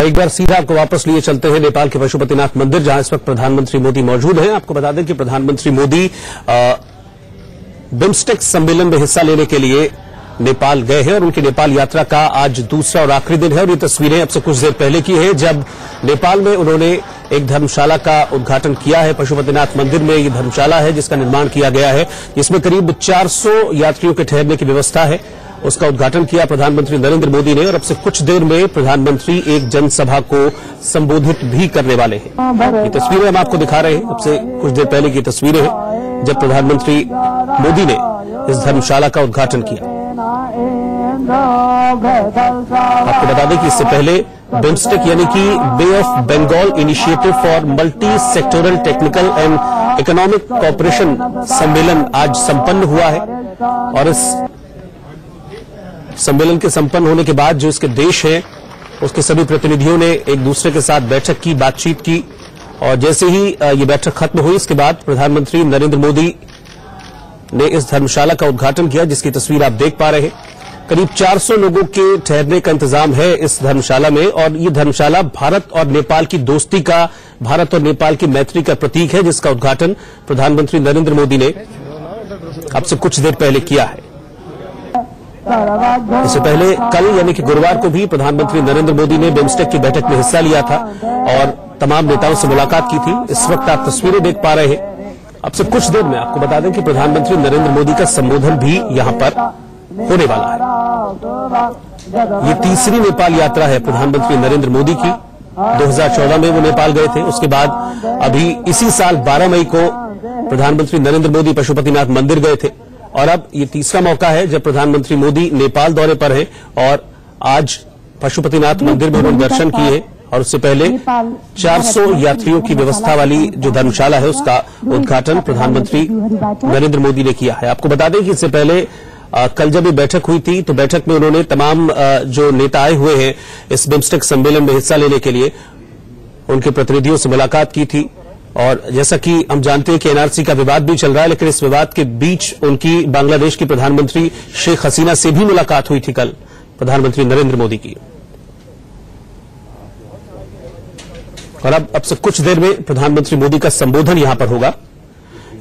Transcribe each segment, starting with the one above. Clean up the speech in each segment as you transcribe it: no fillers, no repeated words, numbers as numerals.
एक बार सीधा आपको वापस लिए चलते हैं नेपाल के पशुपतिनाथ मंदिर, जहां इस वक्त प्रधानमंत्री मोदी मौजूद हैं। आपको बता दें कि प्रधानमंत्री मोदी बिम्स्टेक सम्मेलन में हिस्सा लेने के लिए नेपाल गए हैं और उनकी नेपाल यात्रा का आज दूसरा और आखिरी दिन है। और ये तस्वीरें अब से कुछ देर पहले की है, जब नेपाल में उन्होंने एक धर्मशाला का उद्घाटन किया है। पशुपतिनाथ मंदिर में ये धर्मशाला है जिसका निर्माण किया गया है, जिसमें करीब 400 यात्रियों के ठहरने की व्यवस्था है। उसका उद्घाटन किया प्रधानमंत्री नरेंद्र मोदी ने और अब से कुछ देर में प्रधानमंत्री एक जनसभा को संबोधित भी करने वाले हैं। ये तस्वीरें हम आपको दिखा रहे हैं, अब से कुछ देर पहले की तस्वीरें हैं जब प्रधानमंत्री मोदी ने इस धर्मशाला का उद्घाटन किया। आपको बता दें कि इससे पहले बिम्स्टेक यानी कि Bay of Bengal Initiative for Multi Sectoral Technical and Economic Cooperation सम्मेलन आज संपन्न हुआ है। और इस सम्मेलन के संपन्न होने के बाद जो इसके देश हैं उसके सभी प्रतिनिधियों ने एक दूसरे के साथ बैठक की, बातचीत की। और जैसे ही ये बैठक खत्म हुई, इसके बाद प्रधानमंत्री नरेंद्र मोदी ने इस धर्मशाला का उद्घाटन किया, जिसकी तस्वीर आप देख पा रहे हैं। करीब 400 लोगों के ठहरने का इंतजाम है इस धर्मशाला में। और ये धर्मशाला भारत और नेपाल की दोस्ती का, भारत और नेपाल की मैत्री का प्रतीक है, जिसका उद्घाटन प्रधानमंत्री नरेंद्र मोदी ने अब से कुछ देर पहले किया है। इससे पहले कल यानी कि गुरुवार को भी प्रधानमंत्री नरेंद्र मोदी ने बिम्स्टेक की बैठक में हिस्सा लिया था और तमाम नेताओं से मुलाकात की थी। इस वक्त आप तस्वीरें देख पा रहे हैं। अब से कुछ देर में आपको बता दें कि प्रधानमंत्री नरेंद्र मोदी का संबोधन भी यहां पर होने वाला है। ये तीसरी नेपाल यात्रा है प्रधानमंत्री नरेंद्र मोदी की। 2014 में वो नेपाल गए थे। उसके बाद अभी इसी साल 12 मई को प्रधानमंत्री नरेंद्र मोदी पशुपतिनाथ मंदिर गए थे। और अब ये तीसरा मौका है जब प्रधानमंत्री मोदी नेपाल दौरे पर हैं और आज पशुपतिनाथ मंदिर में उन्होंने दर्शन किए। और उससे पहले 400 यात्रियों की व्यवस्था वाली जो धर्मशाला है उसका उद्घाटन प्रधानमंत्री नरेंद्र मोदी ने किया है। आपको बता दें कि इससे पहले कल जब ये बैठक हुई थी तो बैठक में उन्होंने तमाम जो नेता आए हुए हैं इस बिम्स्टेक सम्मेलन में हिस्सा लेने के लिए, उनके प्रतिनिधियों से मुलाकात की थी। और जैसा कि हम जानते हैं कि एनआरसी का विवाद भी चल रहा है, लेकिन इस विवाद के बीच उनकी बांग्लादेश की प्रधानमंत्री शेख हसीना से भी मुलाकात हुई थी कल प्रधानमंत्री नरेंद्र मोदी की। और अब से कुछ देर में प्रधानमंत्री मोदी का संबोधन यहां पर होगा।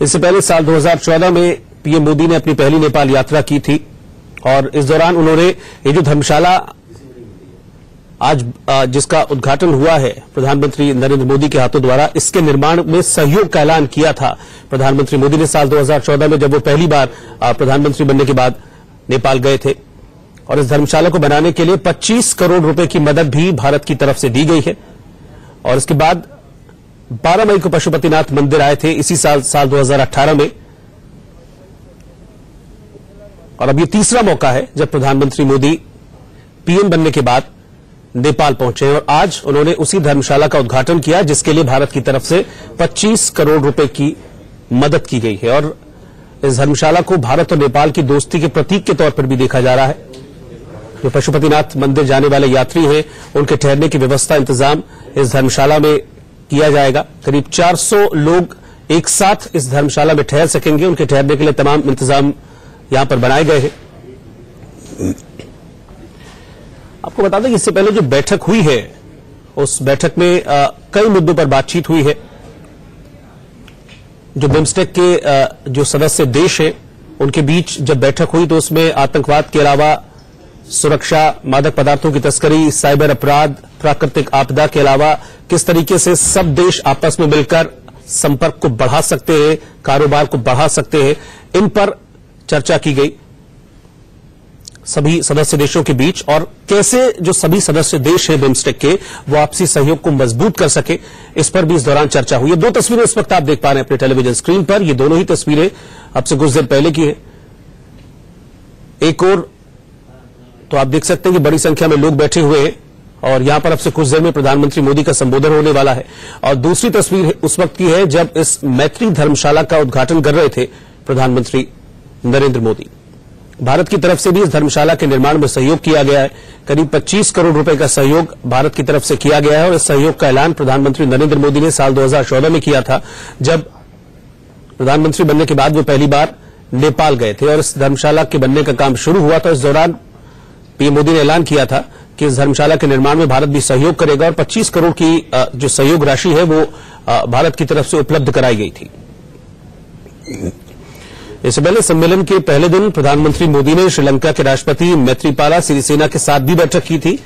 इससे पहले साल 2014 में पीएम मोदी ने अपनी पहली नेपाल यात्रा की थी और इस दौरान उन्होंने ये जो धर्मशाला आज जिसका उद्घाटन हुआ है प्रधानमंत्री नरेंद्र मोदी के हाथों द्वारा, इसके निर्माण में सहयोग का ऐलान किया था प्रधानमंत्री मोदी ने साल 2014 में, जब वो पहली बार प्रधानमंत्री बनने के बाद नेपाल गए थे। और इस धर्मशाला को बनाने के लिए 25 करोड़ रुपए की मदद भी भारत की तरफ से दी गई है। और इसके बाद 12 मई को पशुपतिनाथ मंदिर आए थे इसी साल 2018 में। और अब ये तीसरा मौका है जब प्रधानमंत्री मोदी पीएम बनने के बाद नेपाल पहुंचे और आज उन्होंने उसी धर्मशाला का उद्घाटन किया जिसके लिए भारत की तरफ से 25 करोड़ रुपए की मदद की गई है। और इस धर्मशाला को भारत और नेपाल की दोस्ती के प्रतीक के तौर पर भी देखा जा रहा है। जो पशुपतिनाथ मंदिर जाने वाले यात्री हैं उनके ठहरने की व्यवस्था, इंतजाम इस धर्मशाला में किया जाएगा। करीब 400 लोग एक साथ इस धर्मशाला में ठहर सकेंगे। उनके ठहरने के लिए तमाम इंतजाम यहां पर बनाए गए हैं। आपको बता दें कि इससे पहले जो बैठक हुई है उस बैठक में कई मुद्दों पर बातचीत हुई है। जो बिम्स्टेक के जो सदस्य देश हैं उनके बीच जब बैठक हुई तो उसमें आतंकवाद के अलावा सुरक्षा, मादक पदार्थों की तस्करी, साइबर अपराध, प्राकृतिक आपदा के अलावा किस तरीके से सब देश आपस में मिलकर संपर्क को बढ़ा सकते हैं, कारोबार को बढ़ा सकते हैं, इन पर चर्चा की गई सभी सदस्य देशों के बीच। और कैसे जो सभी सदस्य देश हैं बिम्स्टेक के वो आपसी सहयोग को मजबूत कर सके, इस पर भी इस दौरान चर्चा हुई है। 2 तस्वीरें इस वक्त आप देख पा रहे हैं अपने टेलीविजन स्क्रीन पर। ये दोनों ही तस्वीरें अब से कुछ देर पहले की है। एक और तो आप देख सकते हैं कि बड़ी संख्या में लोग बैठे हुए हैं और यहां पर अब से कुछ देर में प्रधानमंत्री मोदी का संबोधन होने वाला है। और दूसरी तस्वीर उस वक्त की है जब इस मैत्री धर्मशाला का उद्घाटन कर रहे थे प्रधानमंत्री नरेंद्र मोदी। भारत की तरफ से भी इस धर्मशाला के निर्माण में सहयोग किया गया है। करीब 25 करोड़ रुपए का सहयोग भारत की तरफ से किया गया है। और इस सहयोग का ऐलान प्रधानमंत्री नरेंद्र मोदी ने साल 2014 में किया था, जब प्रधानमंत्री बनने के बाद वो पहली बार नेपाल गए थे और इस धर्मशाला के बनने का काम शुरू हुआ। तो इस दौरान पीएम मोदी ने ऐलान किया था कि इस धर्मशाला के निर्माण में भारत भी सहयोग करेगा और 25 करोड़ की जो सहयोग राशि है वो भारत की तरफ से उपलब्ध कराई गई थी। इससे पहले सम्मेलन के पहले दिन प्रधानमंत्री मोदी ने श्रीलंका के राष्ट्रपति मैत्रीपाला सिरिसेना के साथ भी बैठक की थी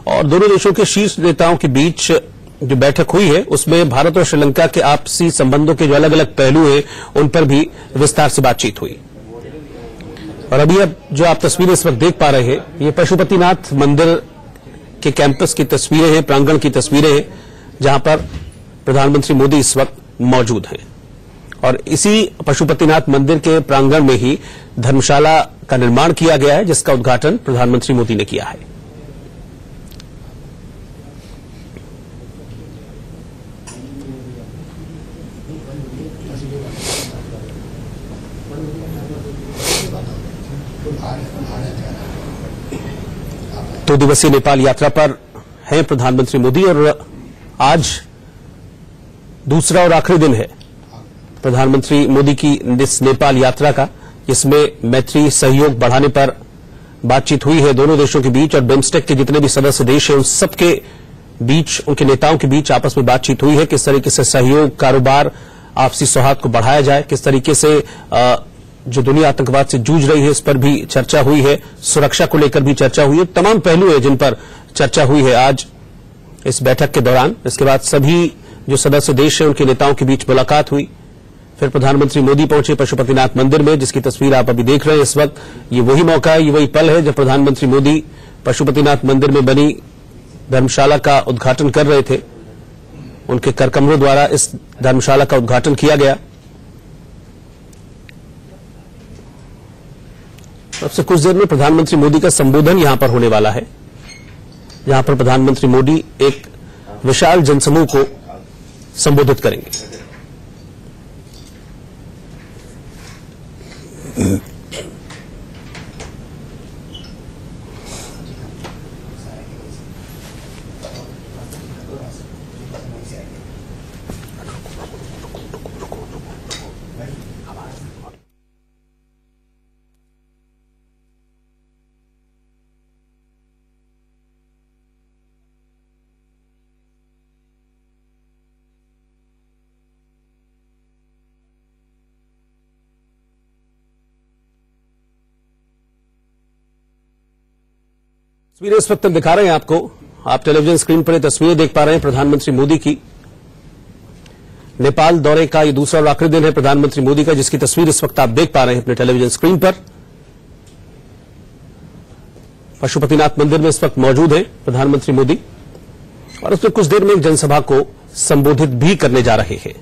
और दोनों देशों के शीर्ष नेताओं के बीच जो बैठक हुई है उसमें भारत और श्रीलंका के आपसी संबंधों के जो अलग अलग पहलू हैं उन पर भी विस्तार से बातचीत हुई। और अभी अब जो आप तस्वीरें इस वक्त देख पा रहे हैं ये पशुपतिनाथ मंदिर के कैंपस की तस्वीरें हैं, प्रांगण की तस्वीरें हैं, जहां पर प्रधानमंत्री मोदी इस वक्त मौजूद हैं और इसी पशुपतिनाथ मंदिर के प्रांगण में ही धर्मशाला का निर्माण किया गया है जिसका उद्घाटन प्रधानमंत्री मोदी ने किया है। दो दिवसीय नेपाल यात्रा पर हैं प्रधानमंत्री मोदी और आज दूसरा और आखिरी दिन है प्रधानमंत्री मोदी की इस नेपाल यात्रा का, जिसमें मैत्री सहयोग बढ़ाने पर बातचीत हुई है दोनों देशों के बीच और बिम्स्टेक के जितने भी सदस्य देश हैं उन सबके बीच, उनके नेताओं के बीच आपस में बातचीत हुई है। किस तरीके से सहयोग, कारोबार, आपसी सौहार्द को बढ़ाया जाए, किस तरीके से जो दुनिया आतंकवाद से जूझ रही है इस पर भी चर्चा हुई है, सुरक्षा को लेकर भी चर्चा हुई है। तमाम पहलू है जिन पर चर्चा हुई है आज इस बैठक के दौरान। इसके बाद सभी जो सदस्य देश हैं उनके नेताओं के बीच मुलाकात हुई। फिर प्रधानमंत्री मोदी पहुंचे पशुपतिनाथ मंदिर में, जिसकी तस्वीर आप अभी देख रहे हैं इस वक्त। ये वही मौका है, ये वही पल है जब प्रधानमंत्री मोदी पशुपतिनाथ मंदिर में बनी धर्मशाला का उद्घाटन कर रहे थे। उनके करकमलों द्वारा इस धर्मशाला का उद्घाटन किया गया। अब से कुछ देर में प्रधानमंत्री मोदी का संबोधन यहां पर होने वाला है, जहां पर प्रधानमंत्री मोदी एक विशाल जनसमूह को संबोधित करेंगे। तस्वीरें इस वक्त दिखा रहे हैं आपको, आप टेलीविजन स्क्रीन पर ये तस्वीरें देख पा रहे हैं प्रधानमंत्री मोदी की। नेपाल दौरे का ये दूसरा और आखिरी दिन है प्रधानमंत्री मोदी का, जिसकी तस्वीर इस वक्त आप देख पा रहे हैं अपने टेलीविजन स्क्रीन पर। पशुपतिनाथ मंदिर में इस वक्त मौजूद है प्रधानमंत्री मोदी और उसमें कुछ देर में एक जनसभा को संबोधित भी करने जा रहे हैं।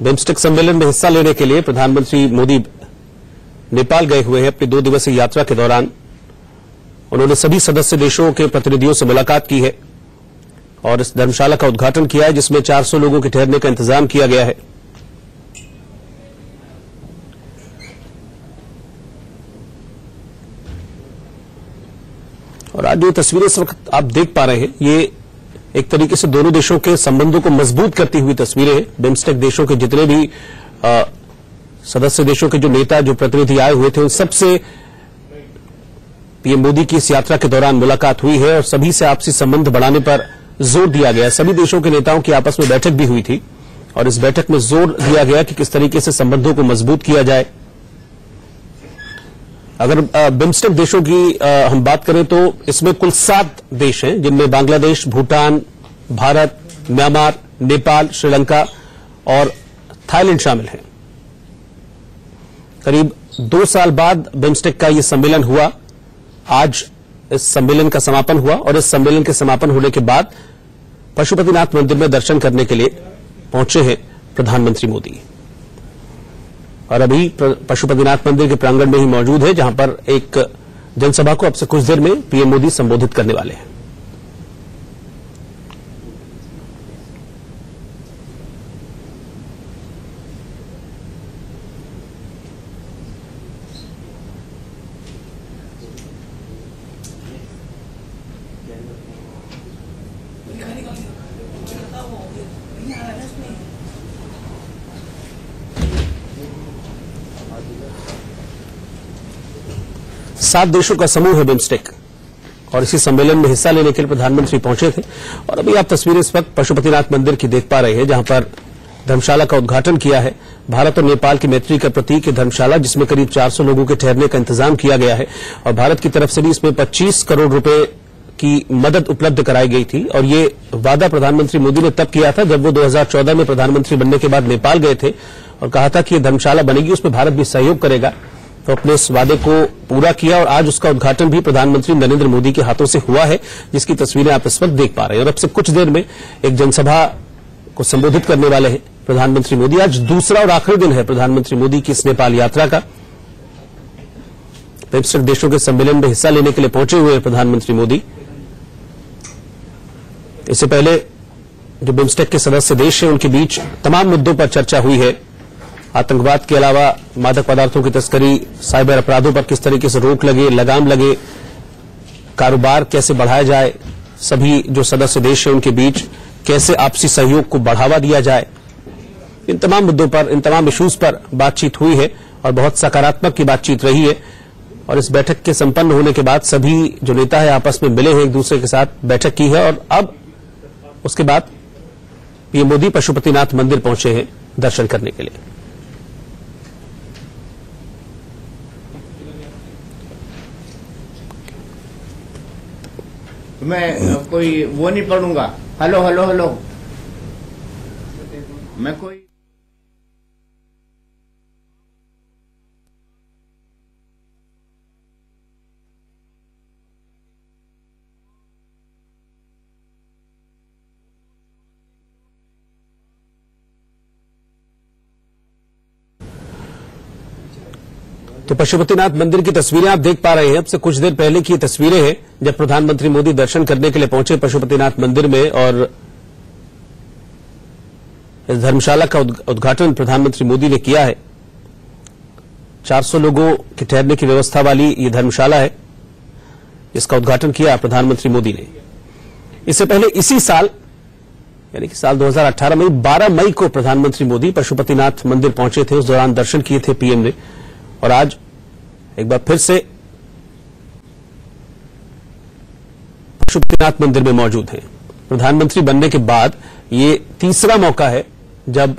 बिम्स्टेक सम्मेलन में हिस्सा लेने के लिए प्रधानमंत्री मोदी नेपाल गए हुए हैं। अपनी 2 दिवसीय यात्रा के दौरान उन्होंने सभी सदस्य देशों के प्रतिनिधियों से मुलाकात की है और इस धर्मशाला का उद्घाटन किया है, जिसमें 400 लोगों के ठहरने का इंतजाम किया गया है। और आज जो तस्वीरें इस वक्त आप देख पा रहे हैं ये एक तरीके से दोनों देशों के संबंधों को मजबूत करती हुई तस्वीरें हैं। बिम्स्टेक देशों के जितने भी सदस्य देशों के जो नेता, जो प्रतिनिधि आए हुए थे, उन सबसे पीएम मोदी की इस यात्रा के दौरान मुलाकात हुई है और सभी से आपसी संबंध बढ़ाने पर जोर दिया गया। सभी देशों के नेताओं की आपस में बैठक भी हुई थी और इस बैठक में जोर दिया गया कि किस तरीके से संबंधों को मजबूत किया जाए। अगर बिम्स्टेक देशों की हम बात करें तो इसमें कुल 7 देश हैं, जिनमें बांग्लादेश, भूटान, भारत, म्यांमार, नेपाल, श्रीलंका और थाईलैंड शामिल हैं। करीब 2 साल बाद बिम्स्टेक का यह सम्मेलन हुआ। आज इस सम्मेलन का समापन हुआ और इस सम्मेलन के समापन होने के बाद पशुपतिनाथ मंदिर में दर्शन करने के लिए पहुंचे हैं प्रधानमंत्री मोदी और अभी पशुपतिनाथ मंदिर के प्रांगण में ही मौजूद है, जहां पर एक जनसभा को अब से कुछ देर में पीएम मोदी संबोधित करने वाले हैं। सात देशों का समूह है बिम्स्टेक और इसी सम्मेलन में हिस्सा लेने के लिए प्रधानमंत्री पहुंचे थे। और अभी आप तस्वीरें इस वक्त पशुपतिनाथ मंदिर की देख पा रहे हैं, जहां पर धर्मशाला का उद्घाटन किया है। भारत और नेपाल की मैत्री का प्रतीक है धर्मशाला, जिसमें करीब 400 लोगों के ठहरने का इंतजाम किया गया है और भारत की तरफ से भी इसमें 25 करोड़ रुपए की मदद उपलब्ध कराई गई थी। और ये वादा प्रधानमंत्री मोदी ने तब किया था जब वो 2014 में प्रधानमंत्री बनने के बाद नेपाल गए थे और कहा था कि ये धर्मशाला बनेगी, उसमें भारत भी सहयोग करेगा। तो अपने इस वादे को पूरा किया और आज उसका उद्घाटन भी प्रधानमंत्री नरेंद्र मोदी के हाथों से हुआ है, जिसकी तस्वीरें आप इस वक्त देख पा रहे हैं। और अब से कुछ देर में एक जनसभा को संबोधित करने वाले हैं प्रधानमंत्री मोदी। आज दूसरा और आखिरी दिन है प्रधानमंत्री मोदी की इस नेपाल यात्रा का। बिम्स्टेक देशों के सम्मेलन में हिस्सा लेने के लिए पहुंचे हुए हैं प्रधानमंत्री मोदी। इससे पहले जो बिम्स्टेक के सदस्य देश हैं उनके बीच तमाम मुद्दों पर चर्चा हुई है। आतंकवाद के अलावा मादक पदार्थों की तस्करी, साइबर अपराधों पर किस तरीके से रोक लगे, लगाम लगे, कारोबार कैसे बढ़ाया जाए, सभी जो सदस्य देश हैं उनके बीच कैसे आपसी सहयोग को बढ़ावा दिया जाए, इन तमाम मुद्दों पर, इन तमाम इश्यूज पर बातचीत हुई है और बहुत सकारात्मक की बातचीत रही है। और इस बैठक के संपन्न होने के बाद सभी जो नेता है आपस में मिले हैं, एक दूसरे के साथ बैठक की है और अब उसके बाद पीएम मोदी पशुपतिनाथ मंदिर पहुंचे हैं दर्शन करने के लिए। मैं कोई वो नहीं पढ़ूंगा, हेलो हेलो हेलो, मैं कोई तो पशुपतिनाथ मंदिर की तस्वीरें आप देख पा रहे हैं। अब से कुछ देर पहले की तस्वीरें हैं जब प्रधानमंत्री मोदी दर्शन करने के लिए पहुंचे पशुपतिनाथ मंदिर में और इस धर्मशाला का उद्घाटन प्रधानमंत्री मोदी ने किया है। 400 लोगों के ठहरने की व्यवस्था वाली ये धर्मशाला है जिसका उद्घाटन किया प्रधानमंत्री मोदी ने। इससे पहले इसी साल यानी कि साल 2018 में 12 मई को प्रधानमंत्री मोदी पशुपतिनाथ मंदिर पहुंचे थे। उस दौरान दर्शन किए थे पीएम ने और आज एक बार फिर से पशुपतिनाथ मंदिर में मौजूद हैं। प्रधानमंत्री बनने के बाद ये तीसरा मौका है जब